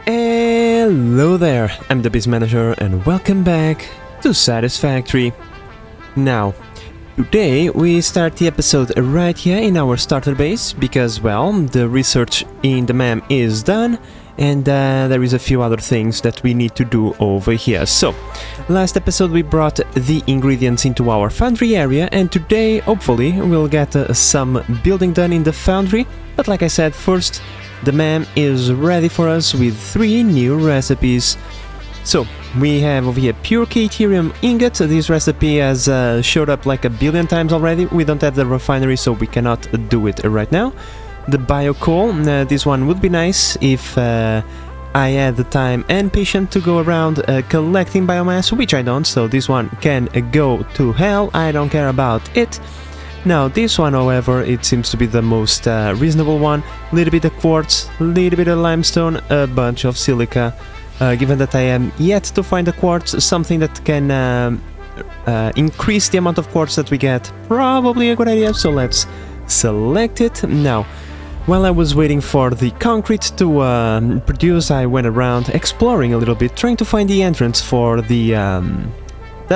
Hello there, I'm the Biz Manager and welcome back to Satisfactory. Now, today we start the episode right here in our starter base because, well, the research in the MAM is done and there is a few other things that we need to do over here. So, last episode we brought the ingredients into our Foundry area and today, hopefully, we'll get some building done in the Foundry. But like I said, first, the MAM is ready for us with 3 new recipes. So, we have over here pure K-Ethereum ingot. This recipe has showed up like a billion times already. We don't have the refinery, so we cannot do it right now. The bio coal, this one would be nice if I had the time and patience to go around collecting biomass, which I don't, so this one can go to hell. I don't care about it. Now, this one, however, it seems to be the most reasonable one. Little bit of quartz, little bit of limestone, a bunch of silica. Given that I am yet to find a quartz, something that can increase the amount of quartz that we get, probably a good idea, so let's select it. Now, while I was waiting for the concrete to produce, I went around exploring a little bit, trying to find the entrance for the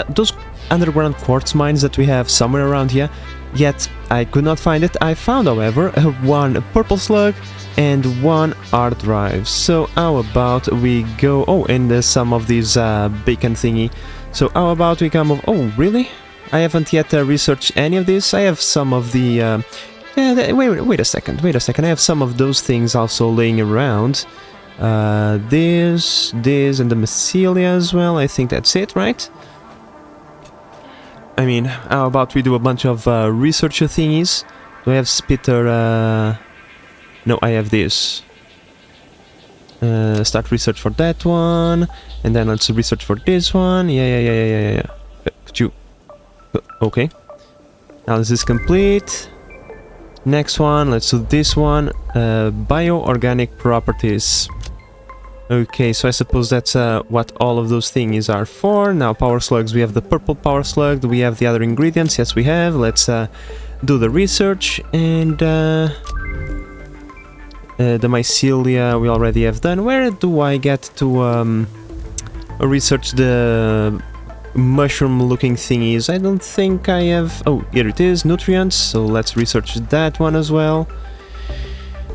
those underground quartz mines that we have somewhere around here. Yet I could not find it. I found, however, one purple slug and one hard drive. So how about we go... Oh, and some of these bacon thingy. So how about we come... Oh, really? I haven't yet researched any of this. I have some of the... wait a second. I have some of those things also laying around. This, and the mycelia as well. I think that's it, right? I mean, how about we do a bunch of researcher thingies? Do I have spitter? No, I have this. Start research for that one, and then let's research for this one. Yeah. Could you? Okay. Now this is complete. Next one, let's do this one. Bioorganic properties. Okay, so I suppose that's what all of those things are for. Now, power slugs, we have the purple power slug. Do we have the other ingredients? Yes, we have. Let's do the research. And the mycelia we already have done. Where do I get to research the mushroom-looking thingies? I don't think I have... Oh, here it is, nutrients. So let's research that one as well.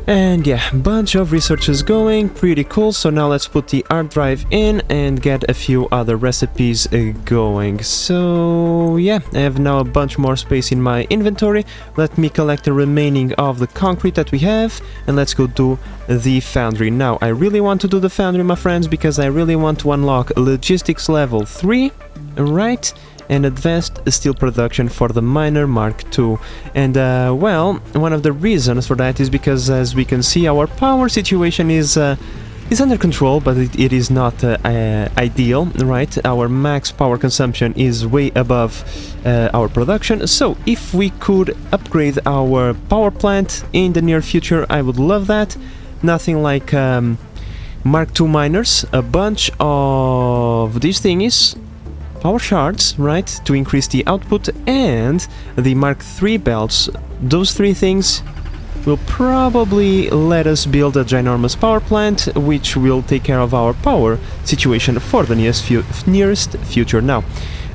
And yeah, bunch of researches going, pretty cool. So now let's put the hard drive in and get a few other recipes going. So yeah, I have now a bunch more space in my inventory. Let me collect the remaining of the concrete that we have and let's go do the Foundry. Now, I really want to do the Foundry, my friends, because I really want to unlock logistics level 3, right? And advanced steel production for the miner Mark II. And well, one of the reasons for that is because, as we can see, our power situation is under control, but it is not ideal, right? Our max power consumption is way above our production. So if we could upgrade our power plant in the near future, I would love that. Nothing like Mark II miners, a bunch of these thingies, power shards, right, to increase the output, and the Mark III belts. Those 3 things will probably let us build a ginormous power plant, which will take care of our power situation for the nearest future. Now,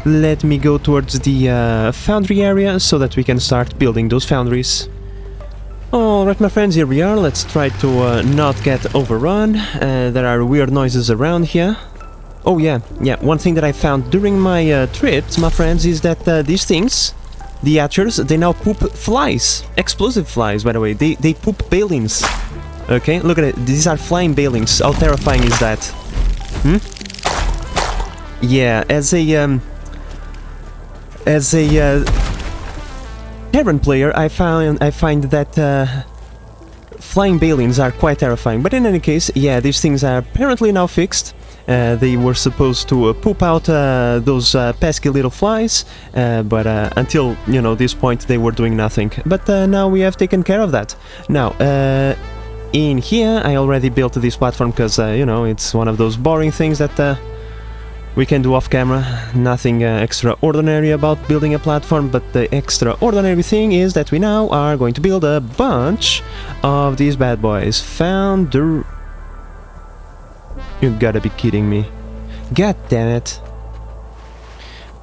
let me go towards the Foundry area so that we can start building those foundries. Alright, my friends, here we are. Let's try to not get overrun. There are weird noises around here. Oh yeah, one thing that I found during my trips, my friends, is that these things, the hatchers, they now poop flies. Explosive flies, by the way. They poop balings. Okay, look at it. These are flying balings. How terrifying is that? Yeah, as a Terran player, I find that flying balings are quite terrifying. But in any case, yeah, these things are apparently now fixed. They were supposed to poop out those pesky little flies, but until, this point they were doing nothing. But now we have taken care of that. Now, in here. I already built this platform because, you know, it's one of those boring things that we can do off camera. Nothing extraordinary about building a platform, but the extraordinary thing is that we now are going to build a bunch of these bad boys. Foundry. You gotta be kidding me. God damn it.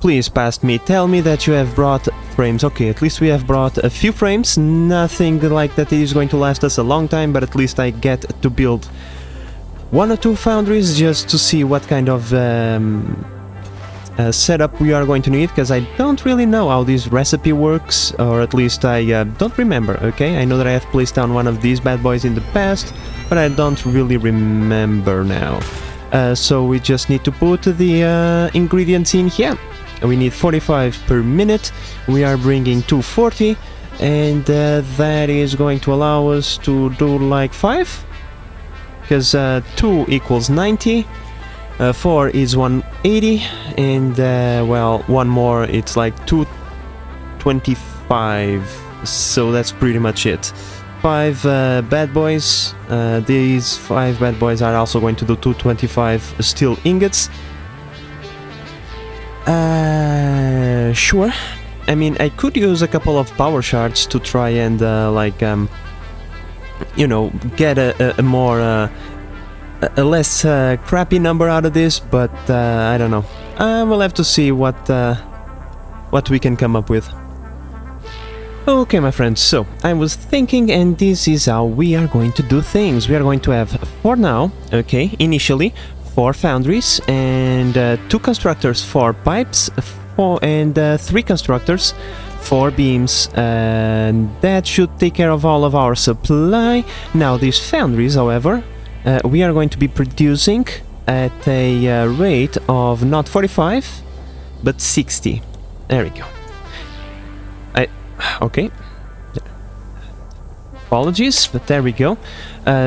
Please, past me, tell me that you have brought frames. Okay, at least we have brought a few frames. Nothing like that is going to last us a long time, but at least I get to build 1 or 2 foundries just to see what kind of setup we are going to need, because I don't really know how this recipe works, or at least I don't remember, okay? I know that I have placed down one of these bad boys in the past, but I don't really remember now. So we just need to put the ingredients in here. We need 45 per minute. We are bringing 240, and that is going to allow us to do like 5, because 2 equals 90, 4 is 180, and well, one more, it's like 225, so that's pretty much it. 5 bad boys. These 5 bad boys are also going to do 225 steel ingots. Sure. I mean, I could use a couple of power shards to try and like you know, get a more a less crappy number out of this, but I don't know. We'll have to see what we can come up with. Okay, my friends, so I was thinking, and this is how we are going to do things. We are going to have, for now, okay, initially, 4 foundries and 2 constructors for pipes, and 3 constructors for beams, and that should take care of all of our supply. Now, these foundries, however, we are going to be producing at a rate of not 45, but 60. There we go. Okay. Apologies, but there we go.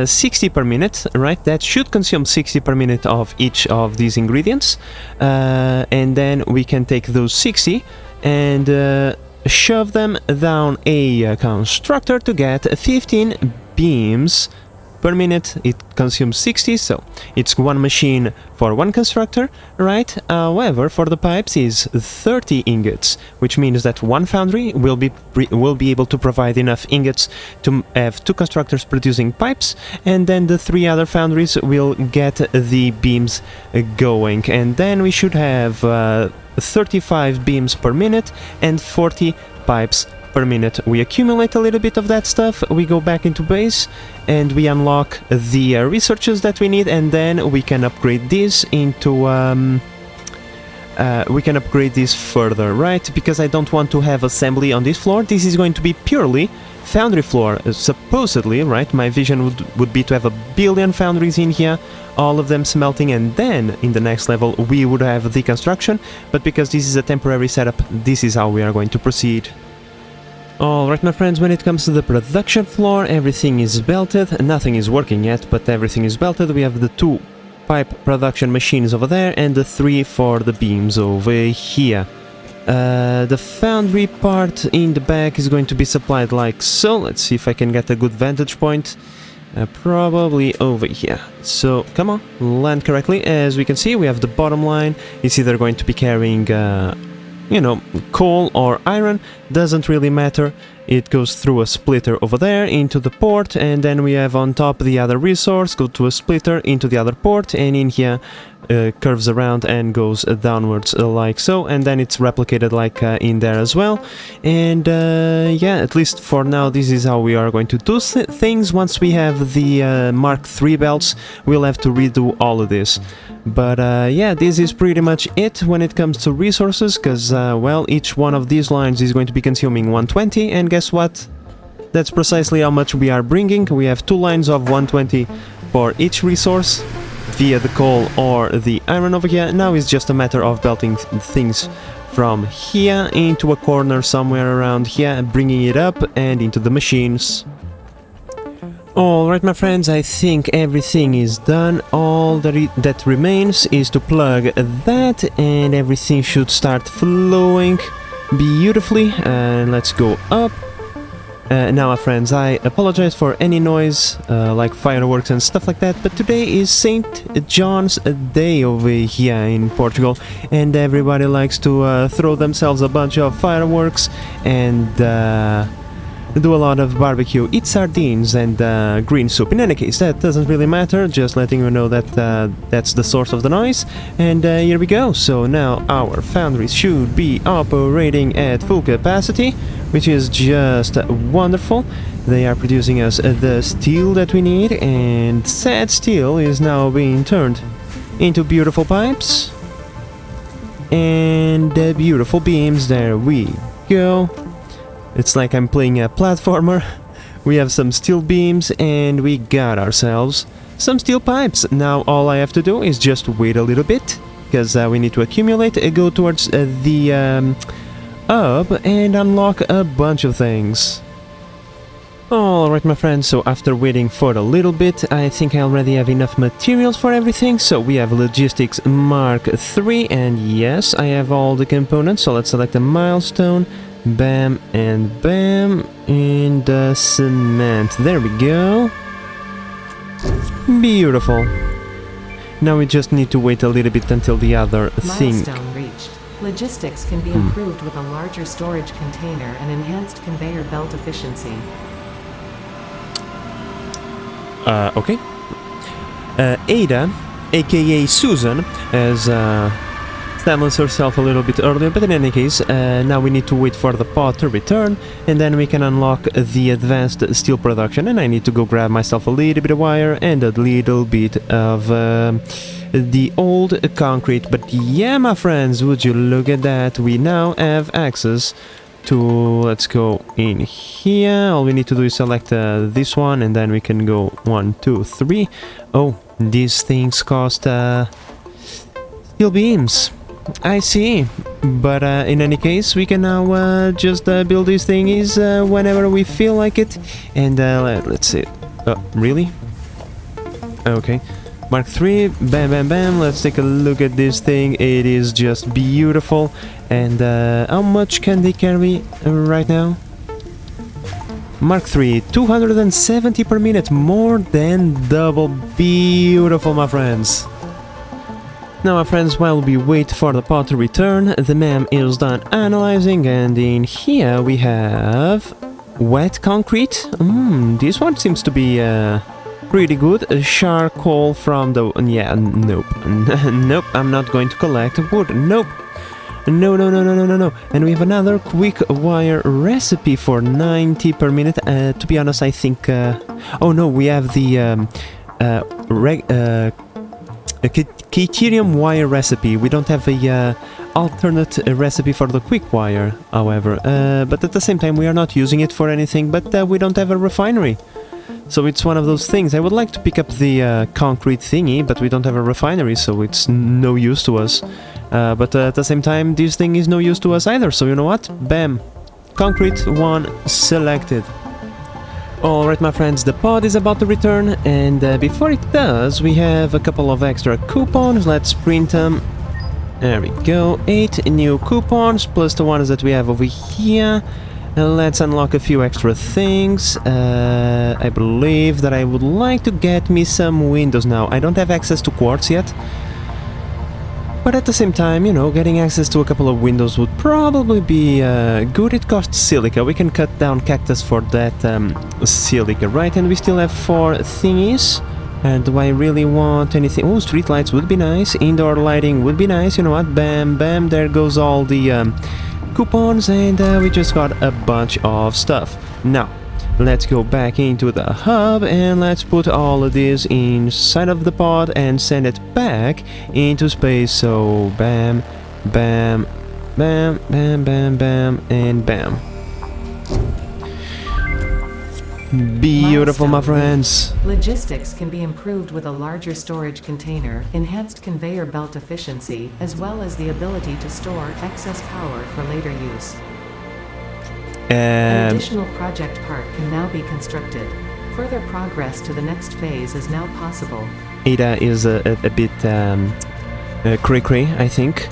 60 per minute, right? That should consume 60 per minute of each of these ingredients. And then we can take those 60 and shove them down a constructor to get 15 beams per minute. It consumes 60, so it's 1 machine for 1 constructor, right? However, for the pipes is 30 ingots, which means that 1 foundry will be able to provide enough ingots to have 2 constructors producing pipes, and then the 3 other foundries will get the beams going, and then we should have 35 beams per minute and 40 pipes per minute. We accumulate a little bit of that stuff, we go back into base and we unlock the researches that we need, and then we can upgrade this into we can upgrade this further, right? Because I don't want to have assembly on this floor. This is going to be purely foundry floor, supposedly, right? My vision would be to have 1 billion foundries in here, all of them smelting, and then in the next level we would have the construction, but because this is a temporary setup, this is how we are going to proceed. Alright, my friends, when it comes to the production floor, everything is belted. Nothing is working yet, but everything is belted. We have the 2 pipe production machines over there and the 3 for the beams over here. The foundry part in the back is going to be supplied like so. Let's see if I can get a good vantage point. Probably over here. So, come on, land correctly. As we can see, we have the bottom line. It's either going to be carrying you know, coal or iron, doesn't really matter. It goes through a splitter over there into the port, and then we have on top the other resource, go to a splitter into the other port, and in here curves around and goes downwards like so, and then it's replicated like in there as well. And yeah, at least for now this is how we are going to do things. Once we have the Mark III belts, we'll have to redo all of this. But yeah, this is pretty much it when it comes to resources, because well, each one of these lines is going to be consuming 120, and guess what? That's precisely how much we are bringing. We have 2 lines of 120 for each resource via the coal or the iron over here. Now it's just a matter of belting things from here into a corner somewhere around here, bringing it up and into the machines. Alright, my friends, I think everything is done. All that remains is to plug that, and everything should start flowing beautifully. And let's go up. Now, my friends, I apologize for any noise, like fireworks and stuff like that, but today is St. John's Day over here in Portugal, and everybody likes to throw themselves a bunch of fireworks and do a lot of barbecue, eat sardines and green soup. In any case, that doesn't really matter, just letting you know that that's the source of the noise. And here we go. So now our foundry should be operating at full capacity, which is just wonderful. They are producing us the steel that we need, and said steel is now being turned into beautiful pipes and beautiful beams. There we go. It's like I'm playing a platformer. We have some steel beams and we got ourselves some steel pipes. Now all I have to do is just wait a little bit, because we need to accumulate, go towards the hub and unlock a bunch of things. Alright, my friends, so after waiting for a little bit, I think I already have enough materials for everything. So we have Logistics Mark III, and yes, I have all the components. So let's select a milestone. Bam and bam, and cement. There we go. Beautiful. Now we just need to wait a little bit until the other thing. Milestone reached. Logistics can be improved with a larger storage container and enhanced conveyor belt efficiency. Okay. Ada, aka Susan, has silenced herself a little bit earlier, but in any case, now we need to wait for the pod to return, and then we can unlock the advanced steel production. And I need to go grab myself a little bit of wire and a little bit of the old concrete. But yeah, my friends, would you look at that? We now have access to, let's go in here. All we need to do is select this one, and then we can go 1, 2, 3. Oh, these things cost steel beams. I see, but in any case, we can now just build these thingies whenever we feel like it. And let's see. Really? Okay. Mark III, bam, bam, bam. Let's take a look at this thing. It is just beautiful. And how much can they carry right now? Mark III, 270 per minute, more than double. Beautiful, my friends. Now, my friends, while we wait for the pod to return, the ma'am is done analyzing, and in here we have wet concrete. This one seems to be pretty good. Charcoal from the... yeah, nope. Nope, I'm not going to collect wood. Nope. No. And we have another quick wire recipe for 90 per minute. To be honest, I think... oh no, we have the... Deuterium wire recipe. We don't have a alternate recipe for the quick wire, however. But at the same time, we are not using it for anything, but we don't have a refinery. So it's one of those things. I would like to pick up the concrete thingy, but we don't have a refinery, so it's no use to us. But at the same time, this thing is no use to us either, so you know what? Bam! Concrete 1 selected. Alright, my friends, the pod is about to return, and before it does, we have a couple of extra coupons. Let's print them. There we go, 8 new coupons, plus the ones that we have over here. Let's unlock a few extra things. I believe that I would like to get me some windows now. I don't have access to quartz yet. But at the same time, you know, getting access to a couple of windows would probably be good. It costs silica. We can cut down cactus for that silica, right? And we still have 4 thingies. Do I really want anything? Oh, street lights would be nice. Indoor lighting would be nice. You know what? Bam, bam. There goes all the coupons. And we just got a bunch of stuff. Now, let's go back into the hub and let's put all of this inside of the pod and send it back into space. So bam, bam, bam, bam, bam, bam, and bam. Beautiful, my friends. Logistics can be improved with a larger storage container, enhanced conveyor belt efficiency, as well as the ability to store excess power for later use. An additional project park can now be constructed. Further progress to the next phase is now possible. Ada is a bit cray-cray, I think.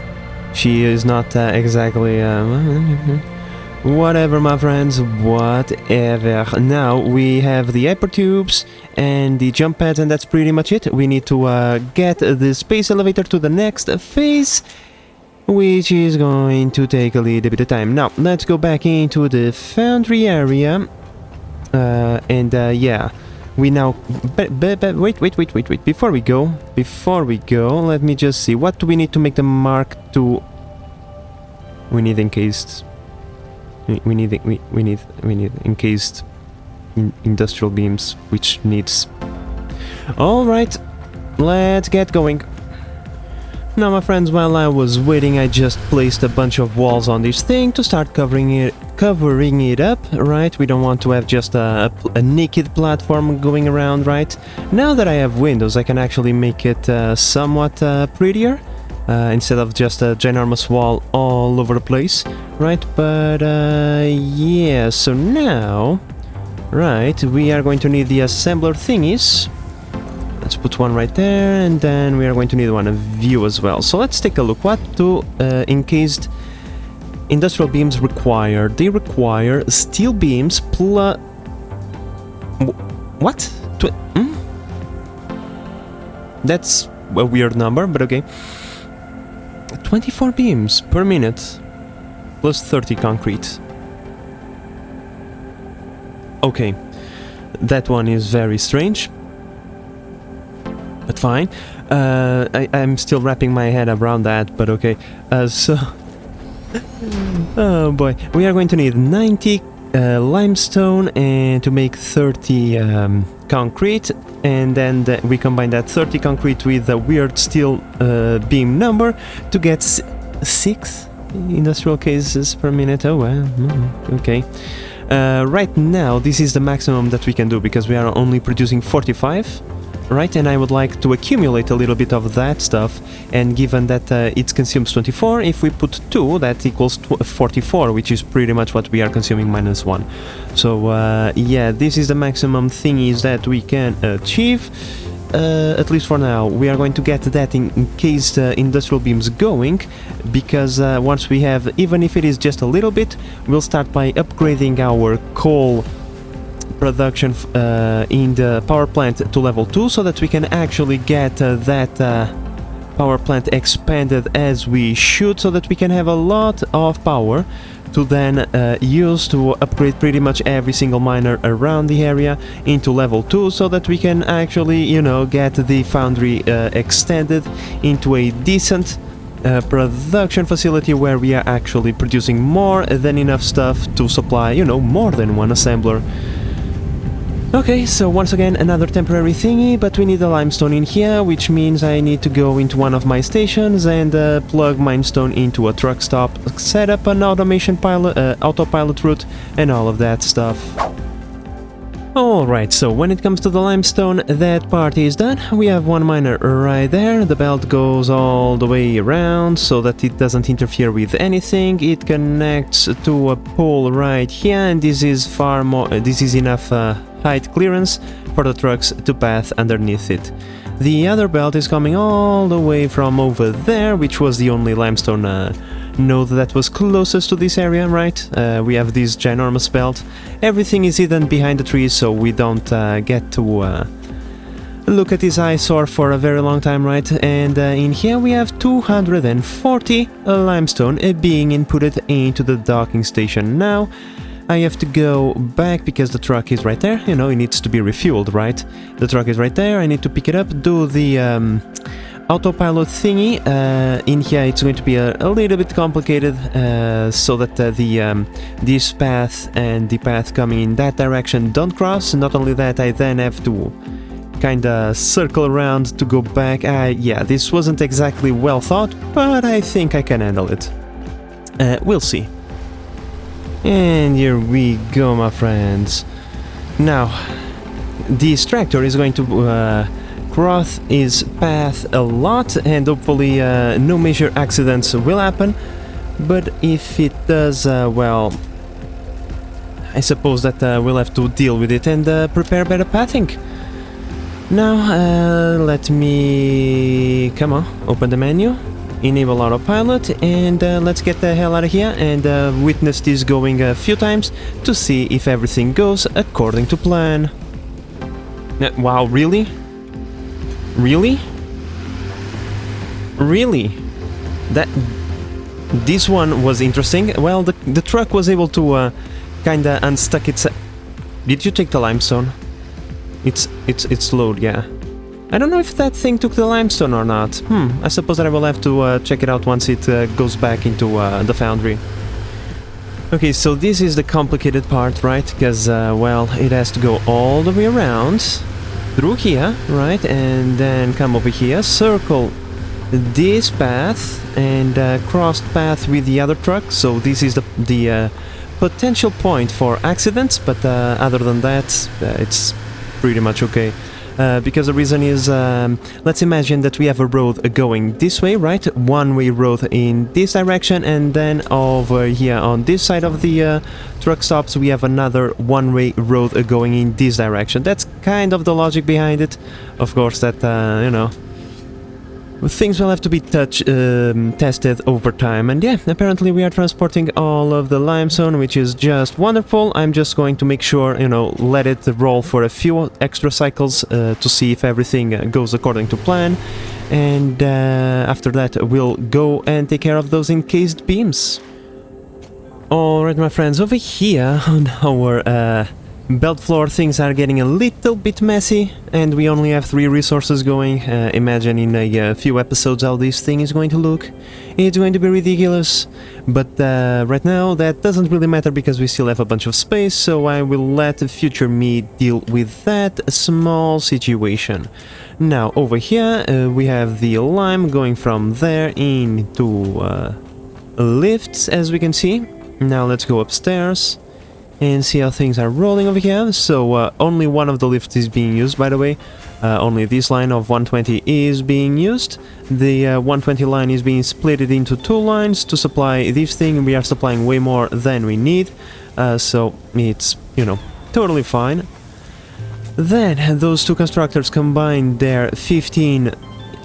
She is not exactly Whatever, my friends, whatever. Now we have the hypertubes and the jump pads, and that's pretty much it. We need to get the space elevator to the next phase, which is going to take a little bit of time. Now, let's go back into the Foundry area. Yeah, we now... Wait. Before we go, let me just see. What do we need to make the Mark II? We need Encased. We need Encased industrial beams, which needs... Alright, let's get going. Now, my friends, while I was waiting, I just placed a bunch of walls on this thing to start covering it up, right? We don't want to have just a naked platform going around, right? Now that I have windows, I can actually make it somewhat prettier, instead of just a ginormous wall all over the place, right? But yeah, so now, right, we are going to need the assembler thingies. Let's put one right there, and then we are going to need one of you as well. So let's take a look. What do encased industrial beams require? They require steel beams plus... What? That's a weird number, but okay. 24 beams per minute plus 30 concrete. Okay, that one is very strange. But fine. I'm still wrapping my head around that, but okay. So... oh boy. We are going to need 90 limestone and to make 30 concrete. And then we combine that 30 concrete with a weird steel beam number to get 6 industrial cases per minute. Oh well, okay. Right now, this is the maximum that we can do because we are only producing 45. Right, and I would like to accumulate a little bit of that stuff, and given that it consumes 24, if we put 2, that equals 44, which is pretty much what we are consuming minus 1. So, yeah, this is the maximum thingies that we can achieve, at least for now. We are going to get that encased industrial beams going, because once we have, even if it is just a little bit, we'll start by upgrading our coal production in the power plant to level 2, so that we can actually get that power plant expanded as we should, so that we can have a lot of power to then use to upgrade pretty much every single miner around the area into level 2, so that we can actually, you know, get the foundry extended into a decent production facility where we are actually producing more than enough stuff to supply, you know, more than one assembler. Okay, so once again another temporary thingy, but we need the limestone in here, which means I need to go into one of my stations and plug limestone into a truck stop, set up an automation pilot, autopilot route, and all of that stuff. Alright, so when it comes to the limestone, that part is done. We have one miner right there. The belt goes all the way around so that it doesn't interfere with anything. It connects to a pole right here, and this is far more, this is enough height clearance for the trucks to pass underneath it. The other belt is coming all the way from over there, which was the only limestone node that was closest to this area, right? We have this ginormous belt. Everything is hidden behind the trees, so we don't get to look at this eyesore for a very long time, right? And in here we have 240 limestone being inputted into the docking station. Now I have to go back because the truck is right there, you know, it needs to be refueled, right? The truck is right there, I need to pick it up, do the autopilot thingy. In here it's going to be a little bit complicated, so that this path and the path coming in that direction don't cross. Not only that, I then have to kinda circle around to go back. Yeah, this wasn't exactly well thought, but I think I can handle it. We'll see. And here we go, my friends. Now, this tractor is going to cross his path a lot, and hopefully no major accidents will happen. But if it does, well, I suppose that we'll have to deal with it and prepare better pathing. Now, let me... come on, open the menu. Enable autopilot, and let's get the hell out of here and witness this going a few times to see if everything goes according to plan. Wow, really? Really? Really? This one was interesting. Well, the truck was able to kinda unstuck its... Did you take the limestone? It's load, yeah. I don't know if that thing took the limestone or not. I suppose that I will have to check it out once it goes back into the Foundry. Okay, so this is the complicated part, right? Because, well, it has to go all the way around, through here, right? And then come over here, circle this path, and cross path with the other truck. So this is the potential point for accidents, but other than that, it's pretty much okay. Because the reason is, let's imagine that we have a road going this way, right? One-way road in this direction, and then over here on this side of the truck stops we have another one-way road going in this direction. That's kind of the logic behind it. Of course, that, you know, things will have to be tested over time. And yeah, apparently we are transporting all of the limestone, which is just wonderful. I'm just going to make sure, you know, let it roll for a few extra cycles to see if everything goes according to plan. And after that we'll go and take care of those encased beams. Alright, my friends, over here on our belt floor things are getting a little bit messy, and we only have 3 resources going. Imagine in a few episodes how this thing is going to look. It's going to be ridiculous, but right now that doesn't really matter because we still have a bunch of space, so I will let the future me deal with that small situation. Now over here we have the lime going from there into lifts, as we can see. Now let's go upstairs and see how things are rolling over here. So only one of the lifts is being used, by the way. Only this line of 120 is being used. The 120 line is being split into 2 lines to supply this thing. We are supplying way more than we need, so it's, you know, totally fine. Then those 2 constructors combine their 15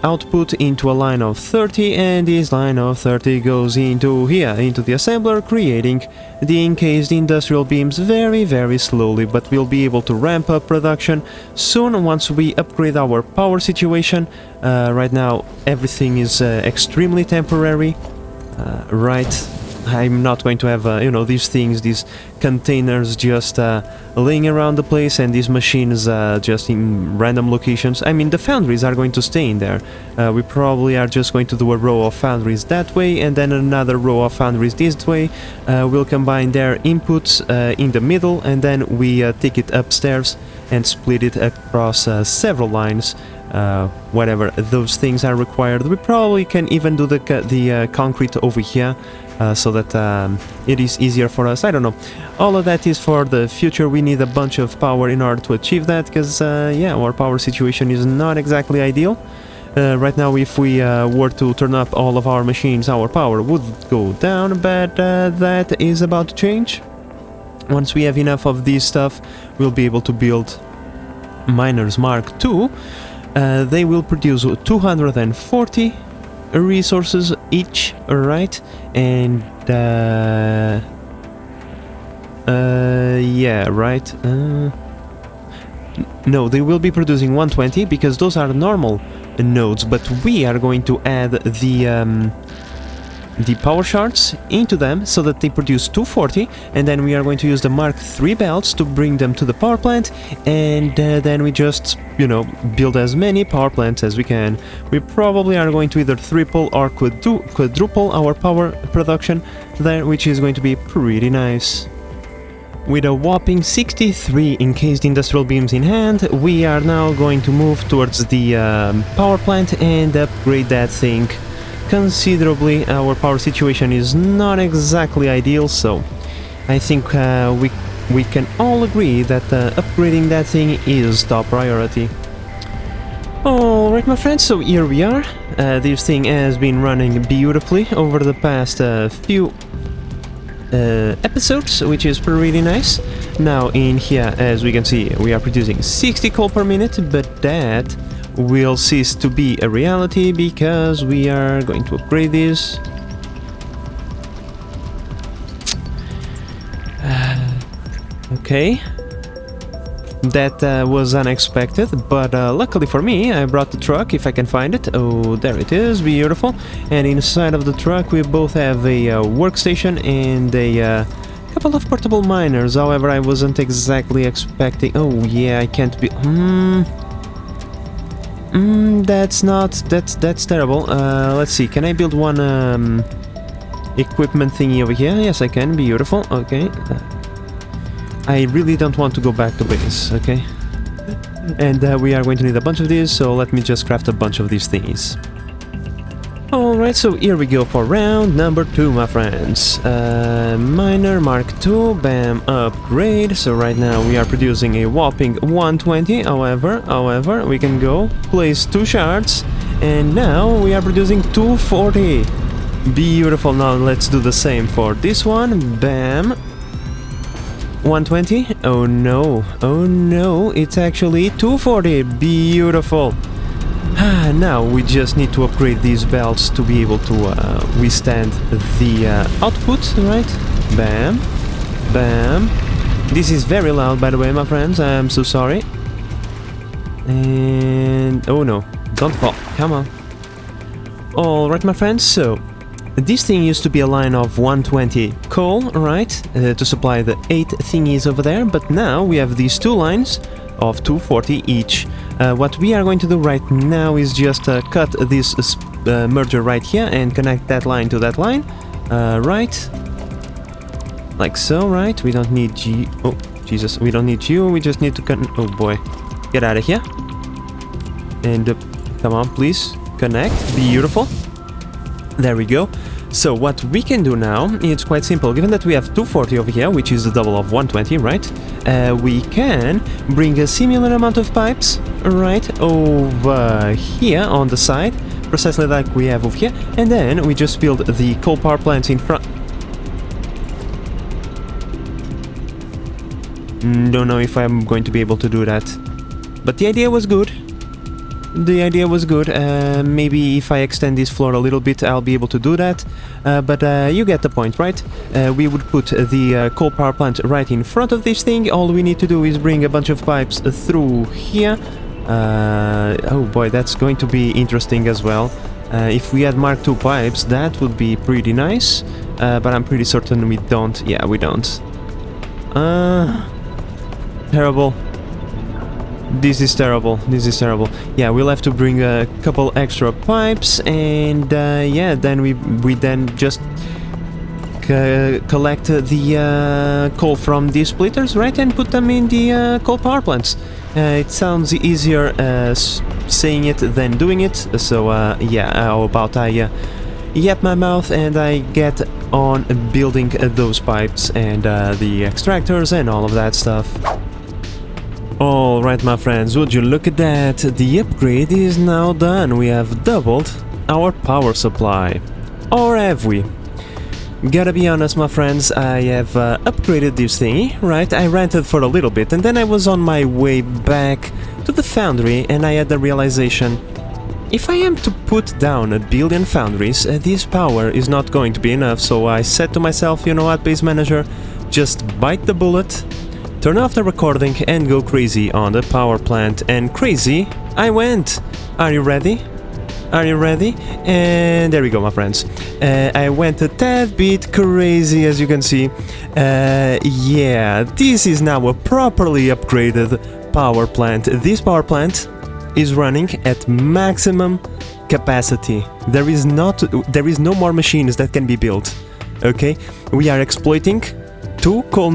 output into a line of 30, and this line of 30 goes into here, into the assembler, creating the encased industrial beams very, very slowly, but we'll be able to ramp up production soon once we upgrade our power situation. Right now everything is extremely temporary, right? I'm not going to have, you know, these things, these containers just laying around the place, and these machines just in random locations. I mean, the foundries are going to stay in there. We probably are just going to do a row of foundries that way, and then another row of foundries this way. We'll combine their inputs in the middle, and then we take it upstairs and split it across several lines. Whatever those things are required. We probably can even do the concrete over here, so that it is easier for us. I don't know. All of that is for the future. We need a bunch of power in order to achieve that, because yeah, our power situation is not exactly ideal. Right now, if we were to turn up all of our machines, our power would go down, but that is about to change. Once we have enough of this stuff, we'll be able to build miners Mark II. They will produce 240 resources each, right? And yeah, right. No, they will be producing 120 because those are normal nodes, but we are going to add the power shards into them so that they produce 240, and then we are going to use the Mark III belts to bring them to the power plant, and then we just, you know, build as many power plants as we can. We probably are going to either triple or quadruple our power production there, which is going to be pretty nice. With a whopping 63 encased industrial beams in hand, we are now going to move towards the power plant and upgrade that thing considerably. Our power situation is not exactly ideal, so I think we can all agree that upgrading that thing is top priority. Alright, my friends, so here we are. This thing has been running beautifully over the past few episodes, which is pretty nice. Now in here, as we can see, we are producing 60 coal per minute, but that will cease to be a reality because we are going to upgrade this. Okay. That was unexpected, but luckily for me, I brought the truck, if I can find it. Oh, there it is, beautiful. And inside of the truck we both have a workstation and a couple of portable miners. However, I wasn't exactly expecting... Oh, yeah, I can't be... That's terrible. Let's see, can I build one equipment thingy over here? Yes, I can, beautiful, okay. I really don't want to go back to base, okay? And we are going to need a bunch of these, so let me just craft a bunch of these thingies. Alright, so here we go for round number 2, my friends. Miner Mark II, bam, upgrade. So right now we are producing a whopping 120, however, we can go, place 2 shards, and now we are producing 240. Beautiful, now let's do the same for this one, bam. 120? Oh no, it's actually 240, beautiful. Now we just need to upgrade these belts to be able to withstand the output, right? Bam, bam. This is very loud, by the way, my friends, I'm so sorry. And... oh no, don't fall, come on. Alright, my friends, so... this thing used to be a line of 120 coal, right, to supply the 8 thingies over there, but now we have these 2 lines of 240 each. What we are going to do right now is just cut this merger right here and connect that line to that line, right, like so, right, we don't need oh, Jesus, we don't need you, we just need to oh boy, get out of here, and come on, please, connect, beautiful. There we go. So what we can do now, it's quite simple. Given that we have 240 over here, which is the double of 120, right? We can bring a similar amount of pipes, right, over here on the side, precisely like we have over here, and then we just build the coal power plants in front. Don't know if I'm going to be able to do that, but the idea was good. The idea was good. Maybe if I extend this floor a little bit, I'll be able to do that. But you get the point, right? We would put the coal power plant right in front of this thing. All we need to do is bring a bunch of pipes through here. Oh boy, that's going to be interesting as well. If we had Mark II pipes, that would be pretty nice. But I'm pretty certain we don't. Yeah, we don't. Terrible. This is terrible, this is terrible. Yeah, we'll have to bring a couple extra pipes, and yeah, then we then just collect the coal from these splitters, right, and put them in the coal power plants. It sounds easier saying it than doing it, so yeah, how about I yap my mouth and I get on building those pipes and the extractors and all of that stuff. Alright, my friends, would you look at that? The upgrade is now done. We have doubled our power supply. Or have we? Gotta be honest, my friends, I have upgraded this thingy, right? I rented for a little bit, and then I was on my way back to the Foundry, and I had the realization, if I am to put down 1 billion foundries, this power is not going to be enough, so I said to myself, you know what, base manager, just bite the bullet, turn off the recording and go crazy on the power plant. And crazy I went. Are you ready? Are you ready? And there we go, my friends. I went a tad bit crazy, as you can see. Yeah, this is now a properly upgraded power plant. This power plant is running at maximum capacity. There is no more machines that can be built. Okay, we are exploiting 4 coal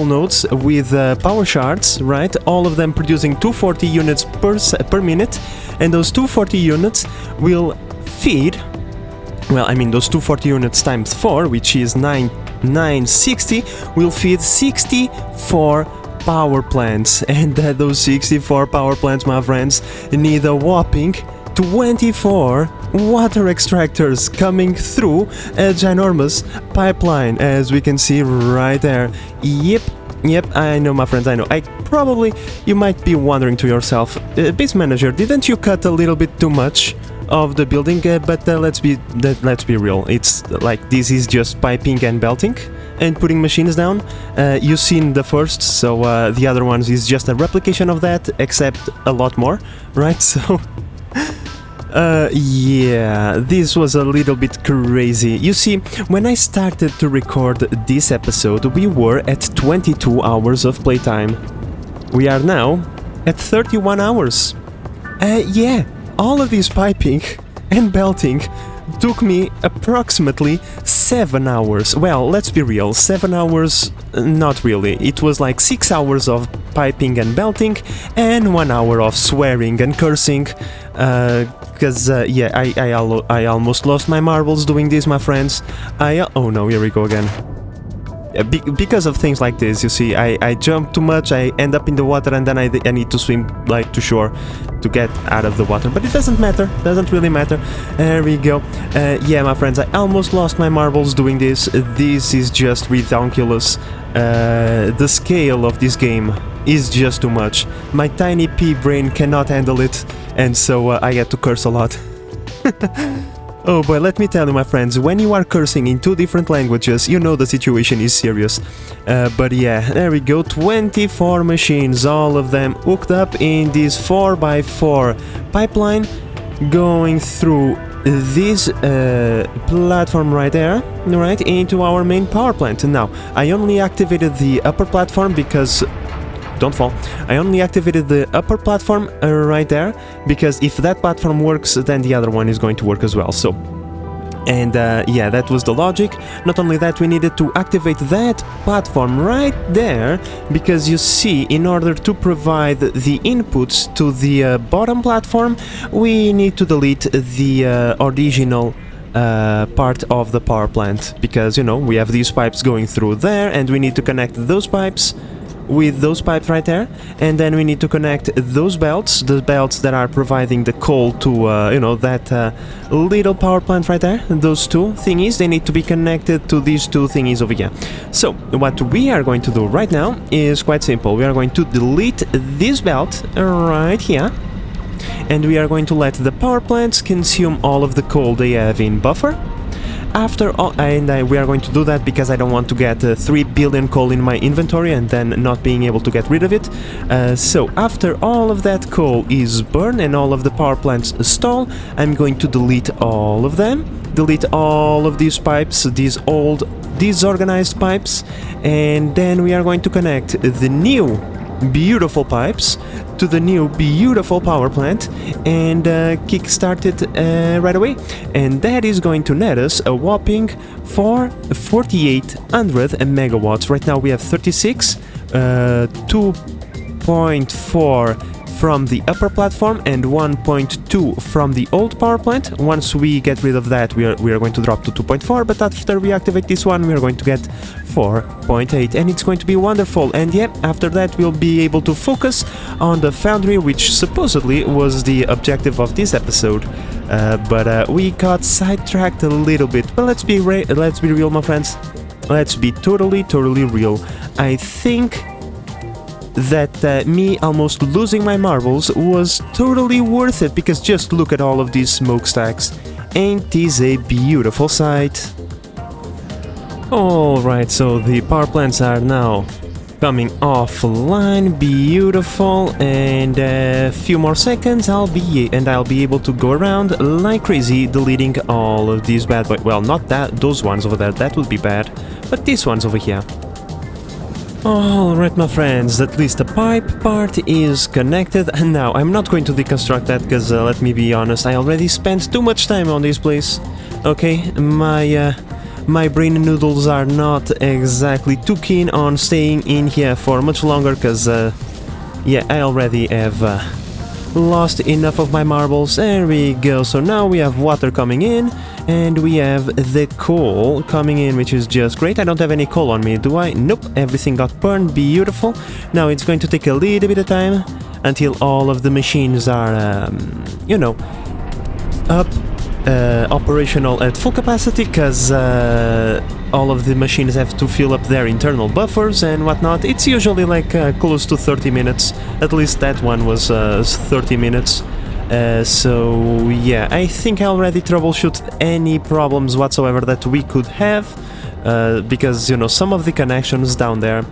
nodes with power shards, right? All of them producing 240 units per minute, and those 240 units will feed, well, I mean those 240 units times 4, which is 960, will feed 64 power plants, and those 64 power plants, my friends, need a whopping 24 water extractors coming through a ginormous pipeline, as we can see right there. Yep, Yep, I know, my friends, I know. You might be wondering to yourself, Base Manager, didn't you cut a little bit too much of the building? But let's be real. It's like this is just piping and belting and putting machines down. You've seen the first, so the other ones is just a replication of that, except a lot more, right? So yeah, this was a little bit crazy. You see, when I started to record this episode, we were at 22 hours of playtime. We are now at 31 hours. Yeah, all of this piping and belting took me approximately 7 hours. Well, let's be real, 7 hours, not really. It was like 6 hours of piping and belting and 1 hour of swearing and cursing. Because, yeah, I almost lost my marbles doing this, my friends. Oh no, here we go again. Because of things like this, you see, I jump too much, I end up in the water, and then I need to swim like to shore to get out of the water. But it doesn't matter, doesn't really matter. There we go. Yeah, my friends, I almost lost my marbles doing this. This is just ridiculous. The scale of this game is just too much. My tiny pea brain cannot handle it, and so I had to curse a lot. Oh boy, let me tell you, my friends, when you are cursing in 2 different languages, you know the situation is serious. But yeah, there we go, 24 machines, all of them hooked up in this 4x4 pipeline, going through this platform right there, right, into our main power plant. Now, I only activated the upper platform because... Don't fall. I only activated the upper platform right there, because if that platform works, then the other one is going to work as well. So, and yeah, that was the logic. Not only that, we needed to activate that platform right there, because you see, in order to provide the inputs to the bottom platform, we need to delete the original part of the power plant, because, you know, we have these pipes going through there, and we need to connect those pipes with those pipes right there, and then we need to connect those belts, the belts that are providing the coal to, you know, that little power plant right there. Those 2 thingies, they need to be connected to these 2 thingies over here. So, what we are going to do right now is quite simple. We are going to delete this belt right here, and we are going to let the power plants consume all of the coal they have in buffer. After all, and we are going to do that because I don't want to get 3 billion coal in my inventory and then not being able to get rid of it. So after all of that coal is burned and all of the power plants stall, I'm going to delete all of them, delete all of these pipes, these old disorganized pipes, and then we are going to connect the new beautiful pipes to the new beautiful power plant and kickstart it right away, and that is going to net us a whopping 4,800 megawatts. Right now we have 36, 2.4 from the upper platform and 1.2 from the old power plant. Once we get rid of that, we are going to drop to 2.4, but after we activate this one, we are going to get 4.8, and it's going to be wonderful. And yeah, after that we'll be able to focus on the Foundry, which supposedly was the objective of this episode, but we got sidetracked a little bit. But let's be real, my friends. Let's be totally real. I think that me almost losing my marbles was totally worth it, because just look at all of these smokestacks. Ain't this a beautiful sight? Alright, so the power plants are now coming offline, beautiful, and a few more seconds I'll be able to go around like crazy deleting all of these bad boys. Well, not those ones over there, that would be bad, but these ones over here. Alright, my friends, at least the pipe part is connected, and now I'm not going to deconstruct that because, let me be honest, I already spent too much time on this place. Okay, my brain noodles are not exactly too keen on staying in here for much longer because, yeah, I already have lost enough of my marbles. There we go. So now we have water coming in, and we have the coal coming in, which is just great. I don't have any coal on me, do I? Nope, everything got burned. Beautiful. Now it's going to take a little bit of time until all of the machines are, you know, up, operational at full capacity, because all of the machines have to fill up their internal buffers and whatnot. It's usually like close to 30 minutes. At least that one was 30 minutes. So yeah, I think I already troubleshoot any problems whatsoever that we could have. Because, you know, some of the connections down there,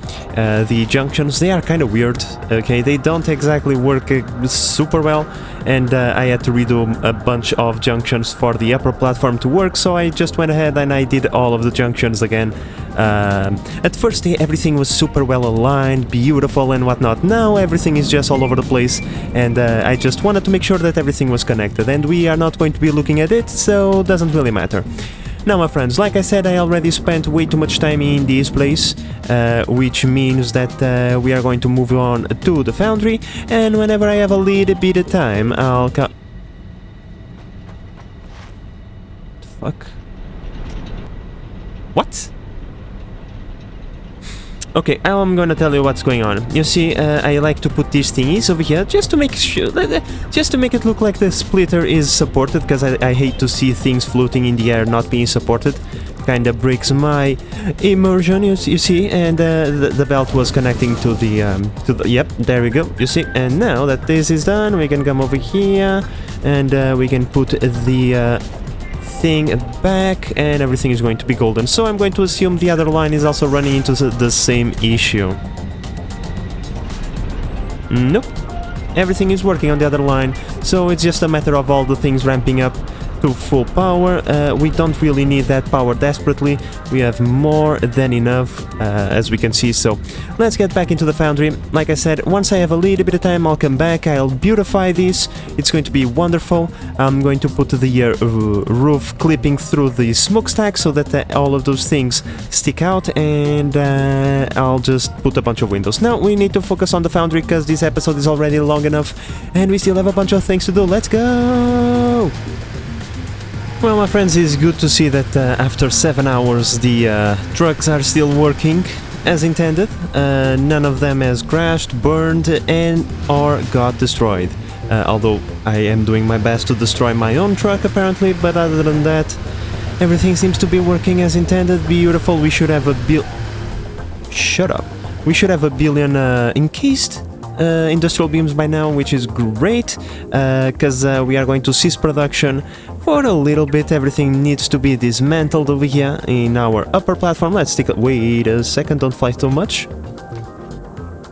the junctions, they are kind of weird, okay? They don't exactly work super well, and I had to redo a bunch of junctions for the upper platform to work, so I just went ahead and I did all of the junctions again. At first everything was super well aligned, beautiful and whatnot. Now everything is just all over the place, and I just wanted to make sure that everything was connected, and we are not going to be looking at it, so it doesn't really matter. Now, my friends, like I said, I already spent way too much time in this place, which means that we are going to move on to the Foundry, and whenever I have a little bit of time, I'll come... Fuck? What? Okay, I'm gonna tell you what's going on. You see, I like to put these thingies over here just to make sure, just to make it look like the splitter is supported, because I hate to see things floating in the air not being supported. Kinda breaks my immersion, you see, and the belt was connecting to the, yep, there we go, you see. And now that this is done, we can come over here, and we can put the thing back, and everything is going to be golden. So I'm going to assume the other line is also running into the same issue. Nope. Everything is working on the other line, so it's just a matter of all the things ramping up to full power. We don't really need that power desperately. We have more than enough, as we can see, so let's get back into the Foundry. Like I said, once I have a little bit of time, I'll come back, I'll beautify this. It's going to be wonderful. I'm going to put the roof clipping through the smokestack so that all of those things stick out, and I'll just put a bunch of windows. Now we need to focus on the Foundry because this episode is already long enough and we still have a bunch of things to do. Let's go! Well, my friends, it's good to see that after 7 hours the trucks are still working as intended. None of them has crashed, burned, and or got destroyed. Although I am doing my best to destroy my own truck apparently, but other than that, everything seems to be working as intended. Beautiful. We should have a Shut up. We should have a billion encased industrial beams by now, which is great, because we are going to cease production for a little bit. Everything needs to be dismantled over here in our upper platform. Let's take a... Wait a second, don't fly too much.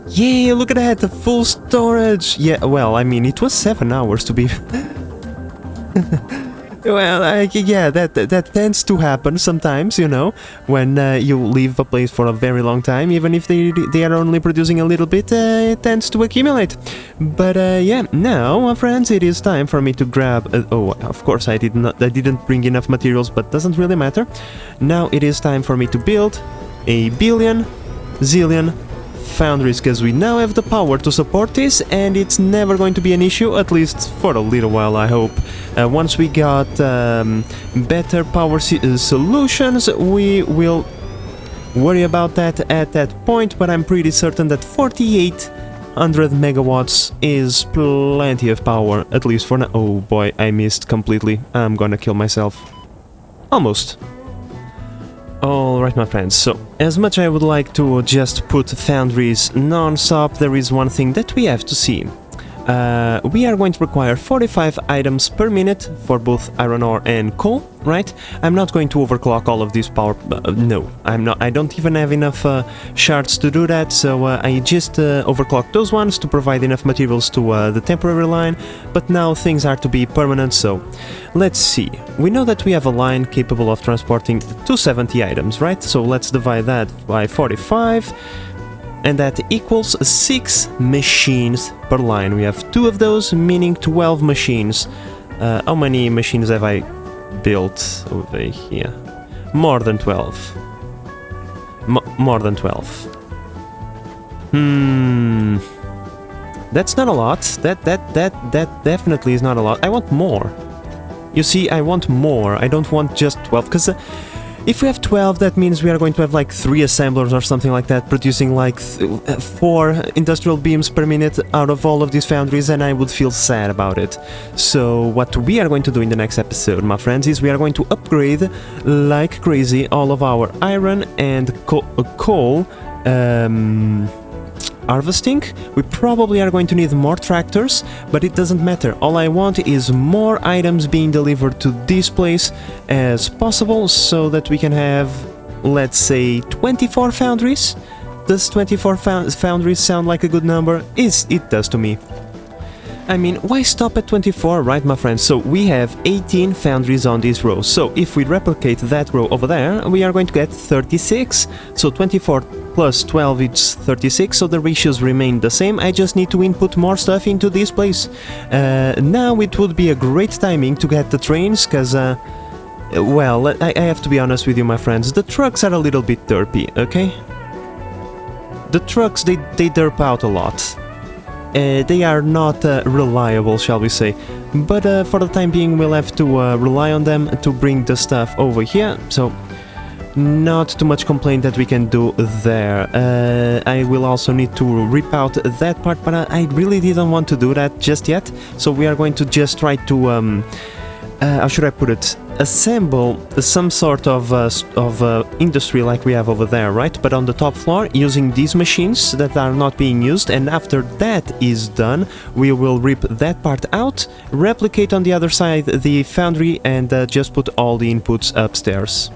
Yeah, look at that, the full storage. Yeah, well, I mean, it was 7 hours to be... Well, yeah, that tends to happen sometimes, you know, when you leave a place for a very long time. Even if they are only producing a little bit, it tends to accumulate. But yeah, now, my friends, it is time for me to grab... oh, of course, I didn't bring enough materials, but doesn't really matter. Now it is time for me to build a billion, zillion foundries, because we now have the power to support this, and it's never going to be an issue, at least for a little while, I hope. Once we got better power solutions, we will worry about that at that point, but I'm pretty certain that 4800 megawatts is plenty of power, at least for now. Oh boy, I missed completely. I'm gonna kill myself. Almost. Alright, my friends, so as much I would like to just put foundries non-stop, there is one thing that we have to see. We are going to require 45 items per minute for both iron ore and coal, right? I'm not going to overclock all of this power, no, I'm not. I don't even have enough shards to do that, so I just overclocked those ones to provide enough materials to the temporary line, but now things are to be permanent, so let's see. We know that we have a line capable of transporting 270 items, right? So let's divide that by 45. And that equals 6 machines per line. We have 2 of those, meaning 12 machines. How many machines have I built over here? More than 12. More than 12. That's not a lot. That definitely is not a lot. I want more. You see, I want more. I don't want just 12, because If we have 12, that means we are going to have like 3 assemblers or something like that, producing like 4 industrial beams per minute out of all of these foundries, and I would feel sad about it. So what we are going to do in the next episode, my friends, is we are going to upgrade like crazy all of our iron and coal harvesting. We probably are going to need more tractors, but it doesn't matter. All I want is more items being delivered to this place as possible, so that we can have, let's say, 24 foundries. Does 24 foundries sound like a good number? It does to me. I mean, why stop at 24, right, my friends? So we have 18 foundries on this row. So if we replicate that row over there, we are going to get 36. So 24 plus 12 is 36, so the ratios remain the same. I just need to input more stuff into this place. Now it would be a great timing to get the trains, because, well, I have to be honest with you, my friends. The trucks are a little bit derpy, okay? The trucks, they derp out a lot. They are not reliable, shall we say, but for the time being we'll have to rely on them to bring the stuff over here, so not too much complaint that we can do there. I will also need to rip out that part, but I really didn't want to do that just yet, so we are going to just try to, how should I put it, assemble some sort of industry like we have over there, right? But on the top floor, using these machines that are not being used, and after that is done, we will rip that part out, replicate on the other side the foundry, and just put all the inputs upstairs.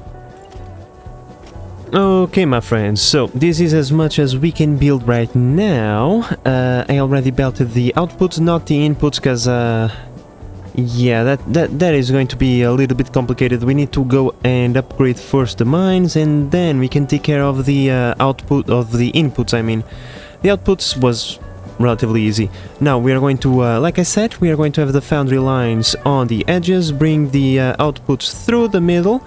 Okay, my friends, so this is as much as we can build right now. I already belted the outputs, not the inputs, because yeah, that is going to be a little bit complicated. We need to go and upgrade first the mines, and then we can take care of the output of the inputs. I mean, the outputs was relatively easy. Now we are going to, like I said, we are going to have the foundry lines on the edges, bring the outputs through the middle.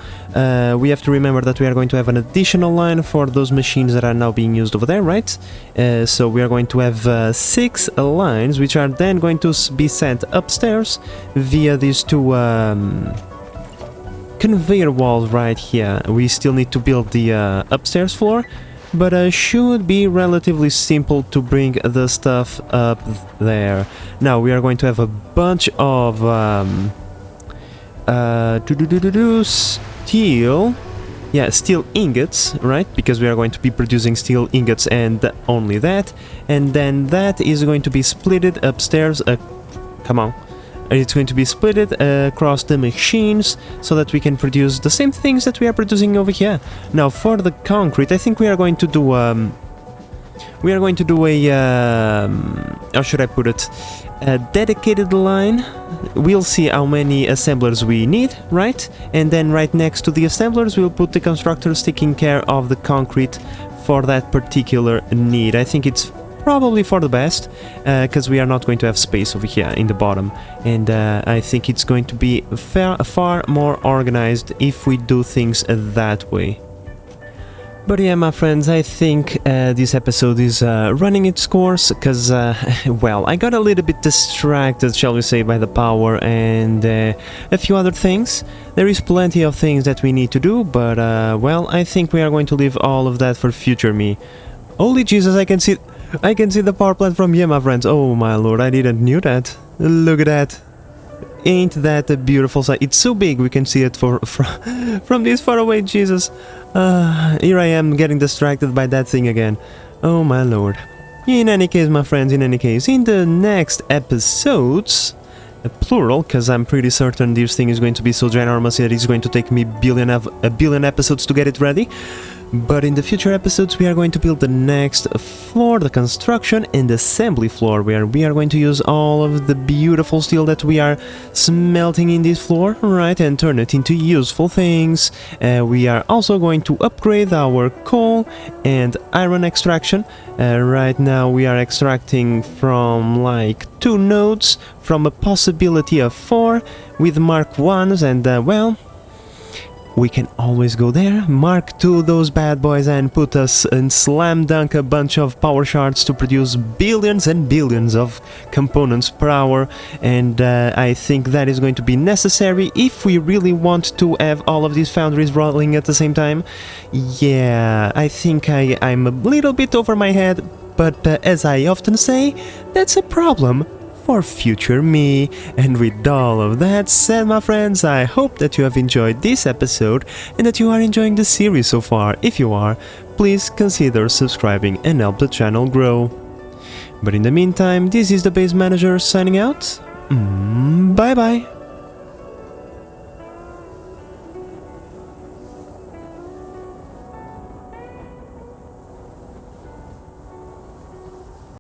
We have to remember that we are going to have an additional line for those machines that are now being used over there, right? So we are going to have 6 lines, which are then going to be sent upstairs via these 2 conveyor walls right here. We still need to build the upstairs floor, but should be relatively simple to bring the stuff up there. Now we are going to have a bunch of steel, yeah, steel ingots, right? Because we are going to be producing steel ingots and only that, and then that is going to be splitted upstairs. Come on. It's going to be split across the machines so that we can produce the same things that we are producing over here. Now for the concrete, I think we are going to do a how should I put it, a dedicated line. We'll see how many assemblers we need, right? And then right next to the assemblers we'll put the constructors taking care of the concrete for that particular need. I think it's probably for the best, because we are not going to have space over here in the bottom, and I think it's going to be far more organized if we do things that way. But yeah, my friends, I think this episode is running its course, because, well, I got a little bit distracted, shall we say, by the power and a few other things. There is plenty of things that we need to do, but, well, I think we are going to leave all of that for future me. Holy Jesus, I can see the power plant from here, my friends. Oh my lord, I didn't knew that. Look at that. Ain't that a beautiful sight? It's so big we can see it from this far away, Jesus. Here I am getting distracted by that thing again. Oh my lord. In any case, my friends, in the next episodes, plural, because I'm pretty certain this thing is going to be so ginormous that it's going to take me a billion episodes to get it ready. But in the future episodes we are going to build the next floor, the construction and assembly floor, where we are going to use all of the beautiful steel that we are smelting in this floor, right, and turn it into useful things. We are also going to upgrade our coal and iron extraction. Right now we are extracting from like 2 nodes from a possibility of 4 with Mark 1s, and well, we can always go there, mark to those bad boys and put us and slam dunk a bunch of power shards to produce billions and billions of components per hour, and I think that is going to be necessary if we really want to have all of these foundries rolling at the same time. Yeah, I think I'm a little bit over my head, but as I often say, that's a problem for future me. And with all of that said, my friends, I hope that you have enjoyed this episode and that you are enjoying the series so far. If you are, please consider subscribing and help the channel grow. But in the meantime, this is the Base Manager signing out. Bye bye.